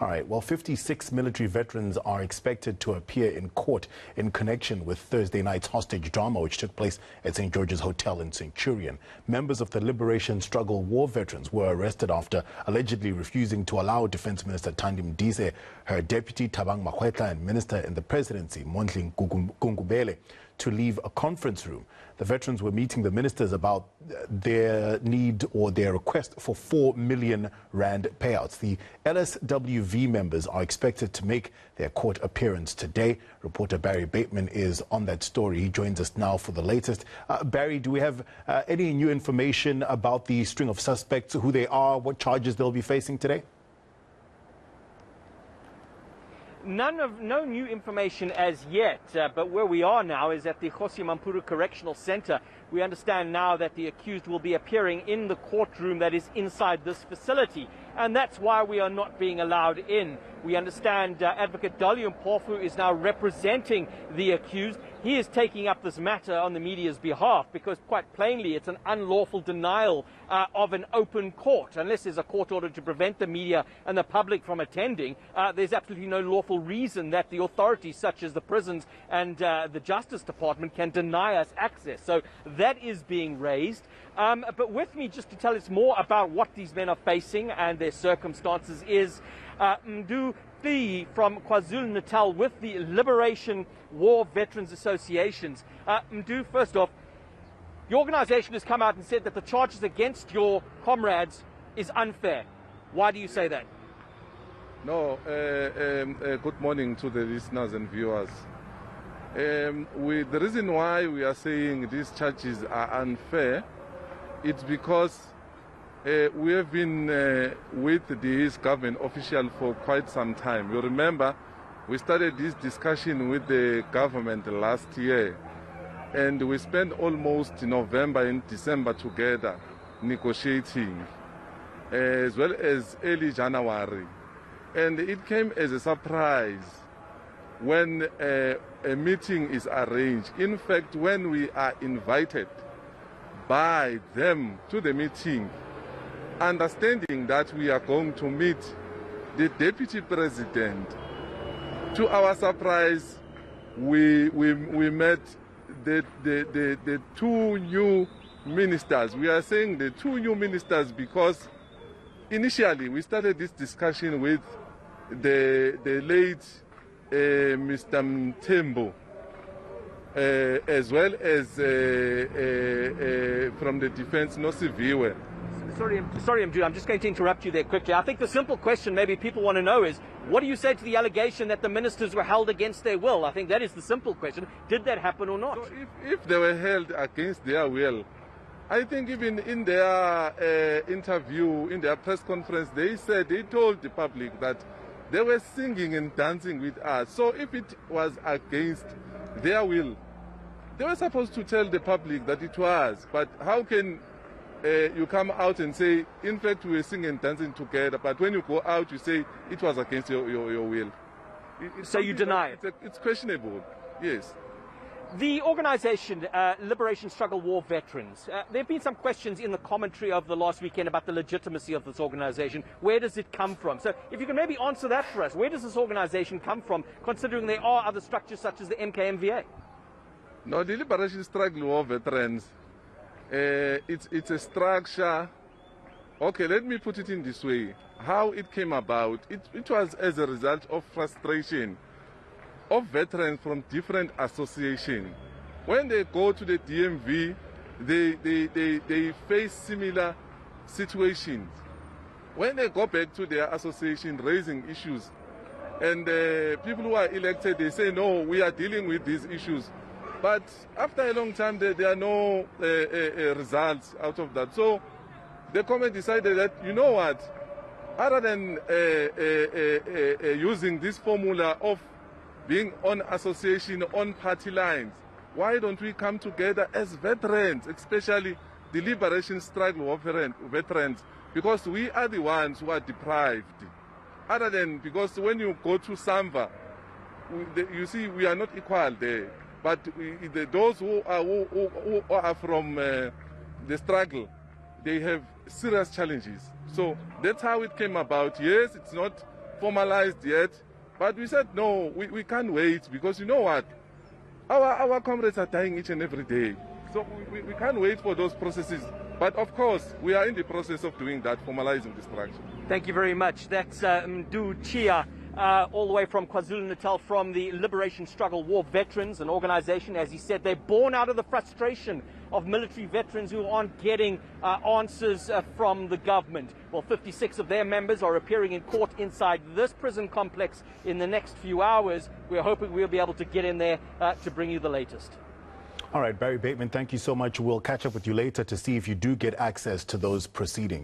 All right, well, 56 military veterans are expected to appear in court in connection with Thursday night's hostage drama, which took place at St. George's Hotel in Centurion. Members of the Liberation Struggle War veterans were arrested after allegedly refusing to allow Defense Minister Thandi Mdise, her deputy Thabang Makwetla, and Minister in the Presidency Mondli Gungubele to leave a conference room. The veterans were meeting the ministers about their need or their request for 4 million rand payouts. The LSWV members are expected to make their court appearance today. Reporter Barry Bateman is on that story. He joins us now for the latest. Barry, do we have any new information about the string of suspects, who they are, what charges they'll be facing today? No new information as yet, but where we are now is at the Kgosi Mampuru Correctional Center. We understand now that the accused will be appearing in the courtroom that is inside this facility, and that's why we are not being allowed in. We understand Advocate Dalium Porfu is now representing the accused. He is taking up this matter on the media's behalf because, quite plainly, it's an unlawful denial of an open court. Unless there's a court order to prevent the media and the public from attending, there's absolutely no lawful reason that the authorities, such as the prisons and the Justice Department, can deny us access. So that is being raised. But with me, just to tell us more about what these men are facing and their circumstances, is Mdu Thi from KwaZulu-Natal with the Liberation War Veterans Associations. Mdu, first off, your organization has come out and said that the charges against your comrades is unfair. Why do you say that? No, good morning to the listeners and viewers. The reason why we are saying these charges are unfair, it's because we have been with this government official for quite some time. You remember, we started this discussion with the government last year, and we spent almost November and December together negotiating, as well as early January. And it came as a surprise when a meeting is arranged. In fact, when we are invited by them to the meeting, understanding that we are going to meet the deputy president, to our surprise, we met the two new ministers. We are saying the two new ministers because initially we started this discussion with the late Mr. Mthembu, as well as from the defense, Nosiviwe. Sorry, Mdu, I'm just going to interrupt you there quickly. I think the simple question maybe people want to know is, what do you say to the allegation that the ministers were held against their will? I think that is the simple question. Did that happen or not? So if they were held against their will, I think even in their interview, in their press conference, they told the public that they were singing and dancing with us. So if it was against their will, they were supposed to tell the public that it was. But how can you come out and say, in fact, we were singing and dancing together, but when you go out, you say it was against your will? So you deny it? It's questionable, yes. The organization, Liberation Struggle War Veterans, there have been some questions in the commentary of the last weekend about the legitimacy of this organization. Where does it come from? So if you can maybe answer that for us, where does this organization come from, considering there are other structures such as the MKMVA? No, the Liberation Struggle War Veterans, it's a structure. Okay, let me put it in this way. How it came about, it was as a result of frustration of veterans from different associations. When they go to the DMV, they face similar situations. When they go back to their association raising issues, and people who are elected, they say, no, we are dealing with these issues. But after a long time, there are no results out of that. So the comment decided that, you know what, other than using this formula of being on association, on party lines, why don't we come together as veterans, especially the Liberation Struggle veterans, because we are the ones who are deprived. Other than, because when you go to Samva, you see we are not equal there. But those who are from the struggle, they have serious challenges. So that's how it came about. Yes, it's not formalized yet. But we said, no, we can't wait, because you know what? Our comrades are dying each and every day. So we can't wait for those processes. But of course, we are in the process of doing that, formalizing the structure. Thank you very much. That's Mdu Chia, all the way from KwaZulu-Natal, from the Liberation Struggle War Veterans, an organization, as he said, they're born out of the frustration of military veterans who aren't getting answers from the government. Well, 56 of their members are appearing in court inside this prison complex in the next few hours. We're hoping we'll be able to get in there to bring you the latest. All right, Barry Bateman, thank you so much. We'll catch up with you later to see if you do get access to those proceedings.